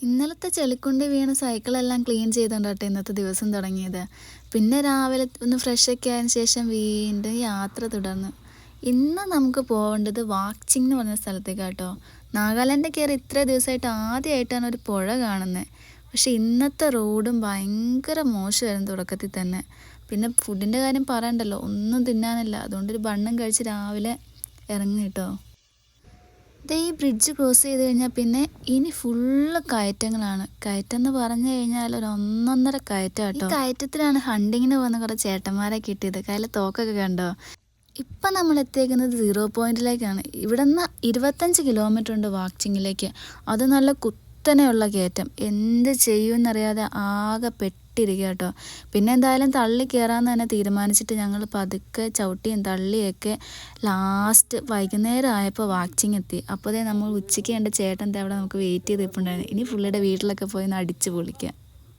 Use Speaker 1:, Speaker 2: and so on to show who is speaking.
Speaker 1: ഇന്നലത്തെ ചെളിക്കുണ്ടി വീണ സൈക്കിളെല്ലാം ക്ലീൻ ചെയ്തുകൊണ്ട് കേട്ടോ ഇന്നത്തെ ദിവസം തുടങ്ങിയത്. പിന്നെ രാവിലെ ഒന്ന് ഫ്രഷൊക്കെ ആയതിനു ശേഷം വീണ്ടും യാത്ര തുടർന്നു. ഇന്ന് നമുക്ക് പോകേണ്ടത് വാക്ചിങ് എന്ന് പറഞ്ഞ സ്ഥലത്തേക്ക് കേട്ടോ. നാഗാലാൻഡ് കയറി ഇത്ര ദിവസമായിട്ട് ആദ്യമായിട്ടാണ് ഒരു പുഴ കാണുന്നത്. പക്ഷെ ഇന്നത്തെ റോഡും ഭയങ്കര മോശമായിരുന്നു തുടക്കത്തിൽ തന്നെ. പിന്നെ ഫുഡിൻ്റെ കാര്യം പറയണ്ടല്ലോ, ഒന്നും തിന്നാനില്ല. അതുകൊണ്ടൊരു ബണ്ണും കഴിച്ച് രാവിലെ ഇറങ്ങി കേട്ടോ. ഈ ബ്രിഡ്ജ് ക്രോസ് ചെയ്ത് കഴിഞ്ഞാൽ പിന്നെ ഇനി ഫുള്ള് കയറ്റങ്ങളാണ്. കയറ്റം എന്ന് പറഞ്ഞു കഴിഞ്ഞാൽ ഒരു ഒന്നൊന്നര കയറ്റം കേട്ടോ. ഈ കയറ്റത്തിലാണ് ഹണ്ടിങ്ങിന് പോകുന്ന കുറേ ചേട്ടന്മാരെ കിട്ടിയത്. കയ്യിൽ തോക്കൊക്കെ കണ്ടോ. ഇപ്പം നമ്മൾ എത്തിയേക്കുന്നത് 0 പോയിന്റിലേക്കാണ്. ഇവിടെ നിന്ന് 25 കിലോമീറ്റർ ഉണ്ട് വാക്ചിങ്ങിലേക്ക്. അത് നല്ല കുത്തനെയുള്ള കയറ്റം. എന്ത് ചെയ്യുമെന്നറിയാതെ ആകെ പെട്ടിരിക്കുക കേട്ടോ. പിന്നെ എന്തായാലും തള്ളി കയറാമെന്ന് തന്നെ തീരുമാനിച്ചിട്ട് ഞങ്ങൾ പതുക്കെ ചവിട്ടിയും തള്ളിയൊക്കെ ലാസ്റ്റ് വൈകുന്നേരം ആയപ്പോൾ വാക്ചിങ് എത്തി. അപ്പോൾ നമ്മൾ ഉച്ചയ്ക്ക് എൻ്റെ ചേട്ടൻ്റെ അവിടെ നമുക്ക് വെയിറ്റ് ചെയ്ത് ഇരിപ്പുണ്ടായിരുന്നു. ഇനി പുള്ളിയുടെ വീട്ടിലൊക്കെ പോയി ഒന്ന് അടിച്ച് പൊളിക്കാം.